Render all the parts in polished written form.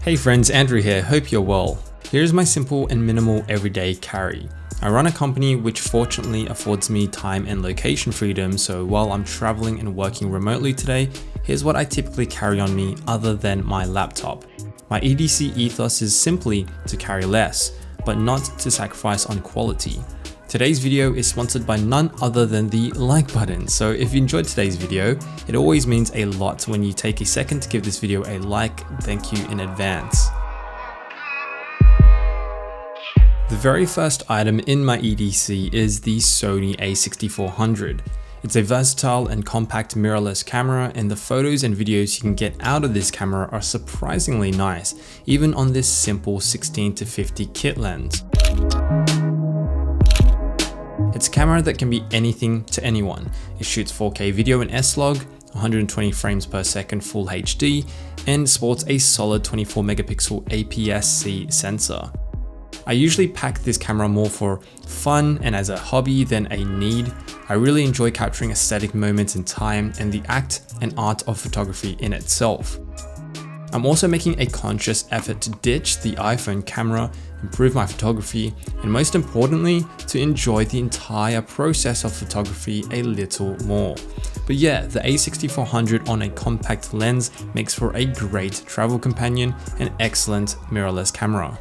Hey friends, Andrew here, hope you're well. Here's my simple and minimal everyday carry. I run a company which fortunately affords me time and location freedom, so while I'm traveling and working remotely today, here's what I typically carry on me other than my laptop. My EDC ethos is simply to carry less, but not to sacrifice on quality. Today's video is sponsored by none other than the like button, so if you enjoyed today's video, it always means a lot when you take a second to give this video a like. Thank you in advance. The very first item in my EDC is the Sony a6400. It's a versatile and compact mirrorless camera, and the photos and videos you can get out of this camera are surprisingly nice, even on this simple 16-50 kit lens. It's a camera that can be anything to anyone. It shoots 4K video in S-Log, 120 frames per second full HD, and sports a solid 24 megapixel APS-C sensor. I usually pack this camera more for fun and as a hobby than a need. I really enjoy capturing aesthetic moments in time and the act and art of photography in itself. I'm also making a conscious effort to ditch the iPhone camera, improve my photography, and most importantly, to enjoy the entire process of photography a little more. But yeah, the a6400 on a compact lens makes for a great travel companion and excellent mirrorless camera.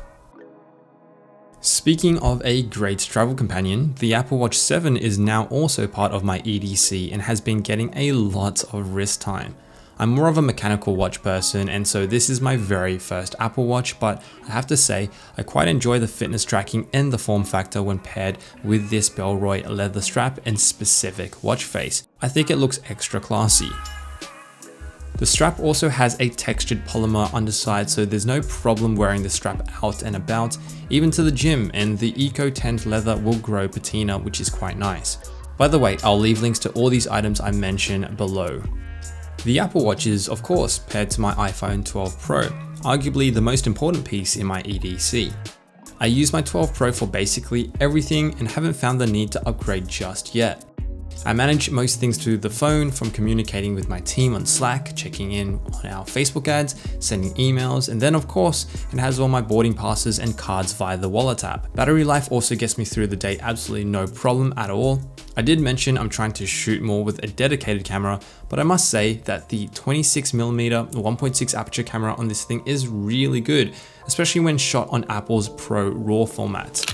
Speaking of a great travel companion, the Apple Watch 7 is now also part of my EDC and has been getting a lot of wrist time. I'm more of a mechanical watch person, and so this is my very first Apple Watch, but I have to say I quite enjoy the fitness tracking and the form factor when paired with this Bellroy leather strap and specific watch face. I think it looks extra classy. The strap also has a textured polymer underside, so there's no problem wearing the strap out and about, even to the gym, and the Eco-Tent leather will grow patina, which is quite nice. By the way, I'll leave links to all these items I mentioned below. The Apple Watch is, of course, paired to my iPhone 12 Pro, arguably the most important piece in my EDC. I use my 12 Pro for basically everything and haven't found the need to upgrade just yet. I manage most things through the phone, from communicating with my team on Slack, checking in on our Facebook ads, sending emails, and then of course, it has all my boarding passes and cards via the Wallet app. Battery life also gets me through the day absolutely no problem at all. I did mention I'm trying to shoot more with a dedicated camera, but I must say that the 26mm 1.6 aperture camera on this thing is really good, especially when shot on Apple's Pro RAW format.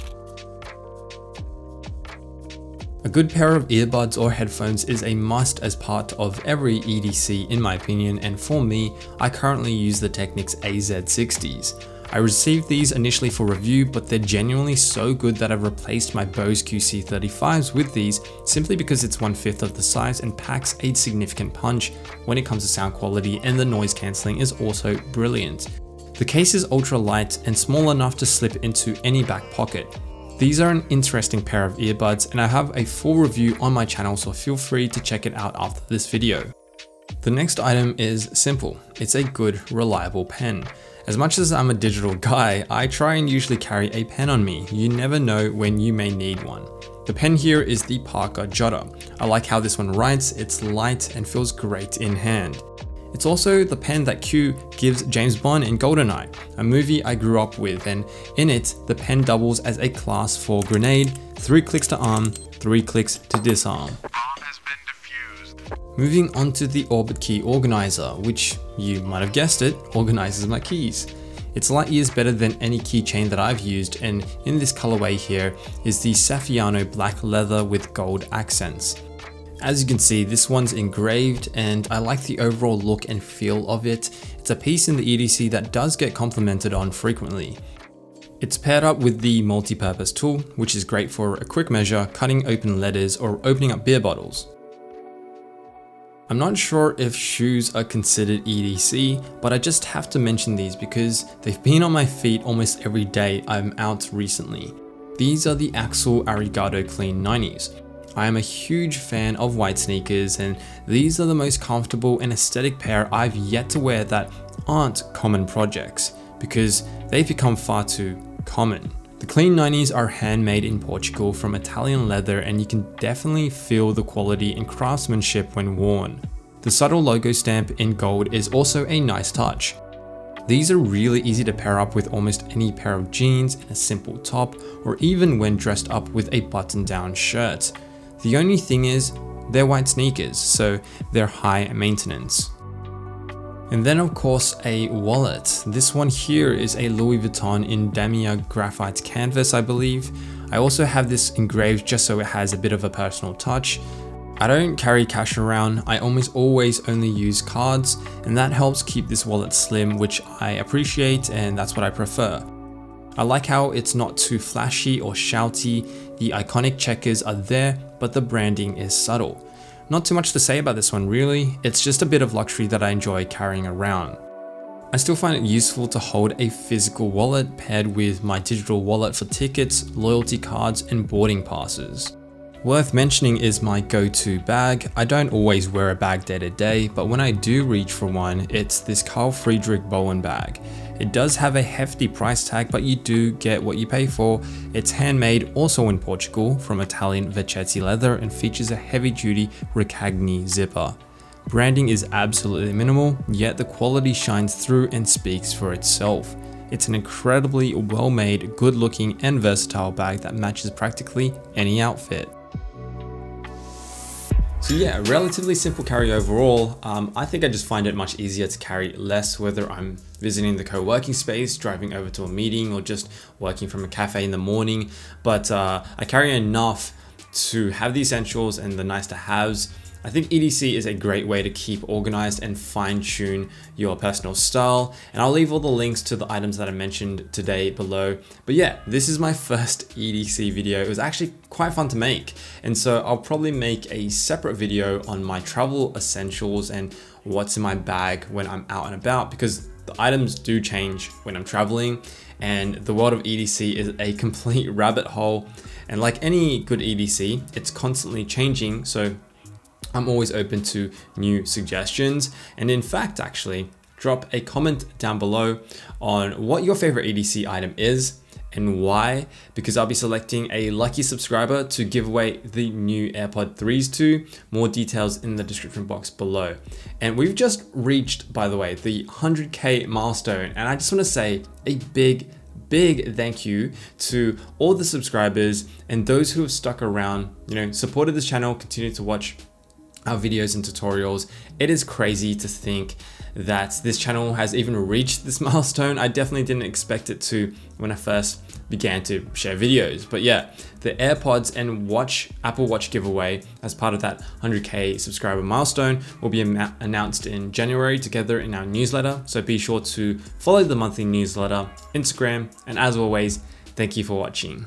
A good pair of earbuds or headphones is a must as part of every EDC in my opinion, and for me, I currently use the Technics AZ60s. I received these initially for review, but they're genuinely so good that I've replaced my Bose QC35s with these simply because it's 1/5 of the size and packs a significant punch when it comes to sound quality, and the noise cancelling is also brilliant. The case is ultra light and small enough to slip into any back pocket. These are an interesting pair of earbuds, and I have a full review on my channel, so feel free to check it out after this video. The next item is simple. It's a good, reliable pen. As much as I'm a digital guy, I try and usually carry a pen on me. You never know when you may need one. The pen here is the Parker Jotter. I like how this one writes, it's light and feels great in hand. It's also the pen that Q gives James Bond in GoldenEye, a movie I grew up with, and in it, the pen doubles as a class 4 grenade, 3 clicks to arm, 3 clicks to disarm. Moving on to the Orbit Key Organizer, which, you might have guessed it, organizes my keys. It's light years better than any keychain that I've used, and in this colorway here is the Saffiano black leather with gold accents. As you can see, this one's engraved, and I like the overall look and feel of it. It's a piece in the EDC that does get complimented on frequently. It's paired up with the multi-purpose tool, which is great for a quick measure, cutting open letters, or opening up beer bottles. I'm not sure if shoes are considered EDC, but I just have to mention these because they've been on my feet almost every day I'm out recently. These are the Axel Arigato Clean 90s. I am a huge fan of white sneakers, and these are the most comfortable and aesthetic pair I've yet to wear that aren't common projects, because they've become far too common. The Clean 90s are handmade in Portugal from Italian leather, and you can definitely feel the quality and craftsmanship when worn. The subtle logo stamp in gold is also a nice touch. These are really easy to pair up with almost any pair of jeans and a simple top, or even when dressed up with a button-down shirt. The only thing is, they're white sneakers, so they're high maintenance. And then of course a wallet. This one here is a Louis Vuitton Endemia graphite canvas, I believe. I also have this engraved just so it has a bit of a personal touch. I don't carry cash around, I almost always only use cards, and that helps keep this wallet slim, which I appreciate, and that's what I prefer. I like how it's not too flashy or shouty, the iconic checkers are there, but the branding is subtle. Not too much to say about this one really, it's just a bit of luxury that I enjoy carrying around. I still find it useful to hold a physical wallet paired with my digital wallet for tickets, loyalty cards, and boarding passes. Worth mentioning is my go-to bag. I don't always wear a bag day to day, but when I do reach for one, it's this Carl Friedrich Bowen bag. It does have a hefty price tag, but you do get what you pay for. It's handmade, also in Portugal, from Italian Vecchetti leather, and features a heavy-duty Ricagni zipper. Branding is absolutely minimal, yet the quality shines through and speaks for itself. It's an incredibly well-made, good-looking, and versatile bag that matches practically any outfit. So yeah, relatively simple carry overall. I think I just find it much easier to carry less, whether I'm visiting the co-working space, driving over to a meeting, or just working from a cafe in the morning. But I carry enough to have the essentials and the nice to haves. I think EDC is a great way to keep organized and fine-tune your personal style, and I'll leave all the links to the items that I mentioned today below. But yeah, this is my first EDC video. It was actually quite fun to make, and so I'll probably make a separate video on my travel essentials and what's in my bag when I'm out and about, because the items do change when I'm traveling, and the world of EDC is a complete rabbit hole, and like any good EDC, it's constantly changing, so I'm always open to new suggestions. And in fact, actually, drop a comment down below on what your favorite EDC item is and why, because I'll be selecting a lucky subscriber to give away the new AirPod 3s to. More details in the description box below. And we've just reached, by the way, the 100K milestone. And I just want to say a big thank you to all the subscribers and those who have stuck around, supported this channel, continue to watch our videos and tutorials. It is crazy to think that this channel has even reached this milestone. I definitely didn't expect it to when I first began to share videos. But yeah, the AirPods and Apple Watch giveaway as part of that 100K subscriber milestone will be announced in January together in our newsletter. So be sure to follow the monthly newsletter, Instagram, and as always, thank you for watching.